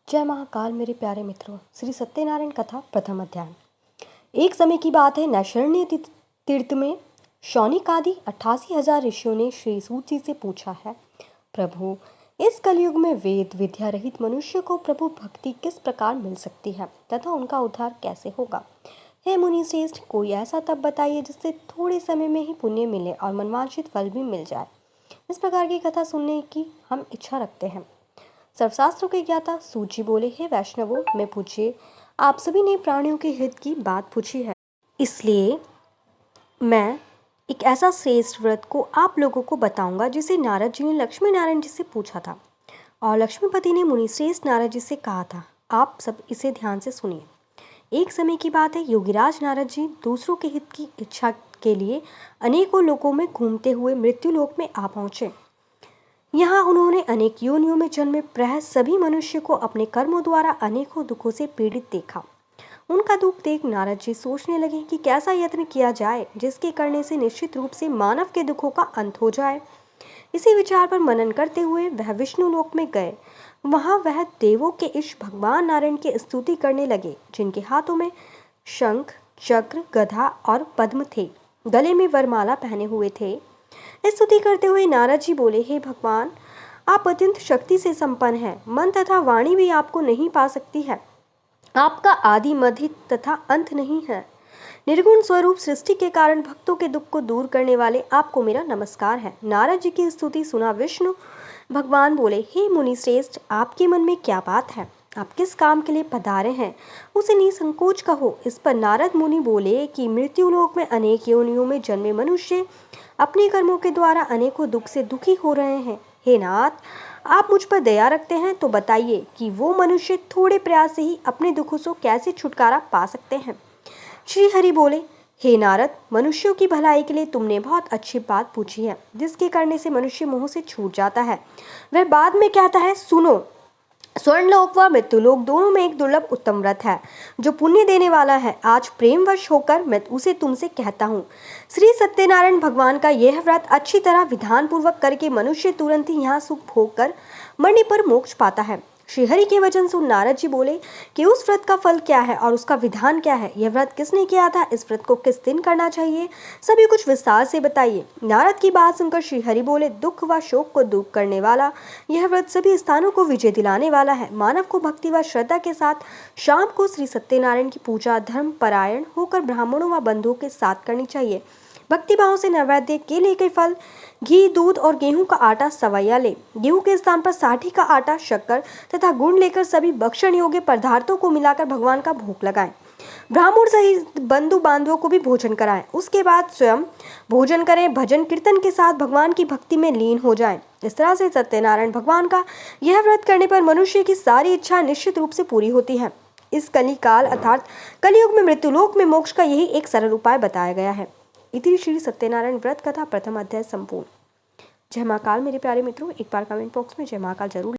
जय महाकाल मेरे प्यारे मित्रों। श्री सत्यनारायण कथा प्रथम अध्याय। एक समय की बात है, नैमिषारण्य तीर्थ में शौनक आदि 88,000 ऋषियों ने श्री सूत जी से पूछा है, प्रभु, इस कलयुग में वेद विद्या रहित मनुष्य को प्रभु भक्ति किस प्रकार मिल सकती है तथा उनका उद्धार कैसे होगा। हे मुनि श्रेष्ठ, कोई ऐसा तप बताइए जिससे थोड़े समय में ही पुण्य मिले और मनवांछित फल भी मिल जाए। इस प्रकार की कथा सुनने की हम इच्छा रखते हैं। सर्वशास्त्रों के ज्ञाता सूत जी बोले, हे वैष्णवों, मैं पूछिए, आप सभी ने प्राणियों के हित की बात पूछी है, इसलिए मैं एक ऐसा श्रेष्ठ व्रत को आप लोगों को बताऊंगा जिसे नारद जी ने लक्ष्मी नारायण जी से पूछा था और लक्ष्मीपति ने मुनि श्रेष्ठ नारद जी से कहा था। आप सब इसे ध्यान से सुनिए। एक समय की बात है, योगीराज नारद जी दूसरों के हित की इच्छा के लिए अनेकों लोकों में घूमते हुए मृत्यु लोक में आ पहुंचे। यहाँ उन्होंने अनेक योनियों में जन्मे प्राय सभी मनुष्य को अपने कर्मों द्वारा अनेकों दुखों से पीड़ित देखा। उनका दुख देख नारद जी सोचने लगे कि कैसा यत्न किया जाए जिसके करने से निश्चित रूप से मानव के दुखों का अंत हो जाए। इसी विचार पर मनन करते हुए वह विष्णु लोक में गए। वहां वह देवों के इष्ट भगवान नारायण की स्तुति करने लगे, जिनके हाथों में शंख, चक्र, गदा और पद्म थे, गले में वरमाला पहने हुए थे। स्तुति करते हुए नारद जी बोले, हे भगवान, आप अत्यंत शक्ति से संपन्न हैं, मन तथा वाणी भी आपको नहीं पा सकती है। आपका आदि मध्य तथा अंत नहीं है। निर्गुण स्वरूप सृष्टि के कारण भक्तों के दुख को दूर करने वाले आपको मेरा नमस्कार है। नारद जी की स्तुति सुना विष्णु भगवान बोले, हे मुनि श्रेष्ठ, आपके मन में क्या बात है? आप किस काम के लिए पधारे हैं, उसे निसंकोच कहो। इस पर नारद मुनि बोले कि मृत्यु लोक में अनेक योनियों में जन्मे मनुष्य अपने कर्मों के द्वारा अनेकों दुख से दुखी हो रहे हैं। हे नाथ, आप मुझ पर दया रखते हैं तो बताइए कि वो मनुष्य थोड़े प्रयास से ही अपने दुखों से कैसे छुटकारा पा सकते हैं। श्री हरि बोले, हे नारद, मनुष्यों की भलाई के लिए तुमने बहुत अच्छी बात पूछी है, जिसके करने से मनुष्य मोह से छूट जाता है। वह बाद में कहता है, सुनो, स्वर्णलोक व मृत्युलोक दोनों में एक दुर्लभ उत्तम व्रत है जो पुण्य देने वाला है। आज प्रेमवश होकर मैं उसे तुमसे कहता हूँ। श्री सत्यनारायण भगवान का यह व्रत अच्छी तरह विधान पूर्वक करके मनुष्य तुरंत ही यहाँ सुख भोग कर मरने पर मोक्ष पाता है। श्रीहरि के वचन सुन नारद जी बोले कि उस व्रत का फल क्या है और उसका विधान क्या है, यह व्रत किसने किया था, इस व्रत को किस दिन करना चाहिए, सभी कुछ विस्तार से बताइए। नारद की बात सुनकर श्रीहरि बोले, दुख व शोक को दूर करने वाला यह व्रत सभी स्थानों को विजय दिलाने वाला है। मानव को भक्ति व श्रद्धा के साथ शाम को श्री सत्यनारायण की पूजा धर्म परायण होकर ब्राह्मणों व बंधुओं के साथ करनी चाहिए। भक्तिभाव से नैवेद्य केले के फल, घी, दूध और गेहूं का आटा सवैया ले। गेहूं के स्थान पर साठी का आटा, शक्कर तथा गुड़ लेकर सभी भक्षण योग्य पदार्थों को मिलाकर भगवान का भोग लगाएं। ब्राह्मण सहित बंधु बांधवों को भी भोजन कराएं। उसके बाद स्वयं भोजन करें। भजन कीर्तन के साथ भगवान की भक्ति में लीन हो जाएं। इस तरह से सत्यनारायण भगवान का यह व्रत करने पर मनुष्य की सारी इच्छा निश्चित रूप से पूरी होती है। इस कलिकाल अर्थात कलयुग में मृत्युलोक में मोक्ष का यही एक सरल उपाय बताया गया है। इति श्री सत्यनारायण व्रत कथा प्रथम अध्याय संपूर्ण। जय महाकाल मेरे प्यारे मित्रों। एक बार कमेंट बॉक्स में जय महाकाल जरूर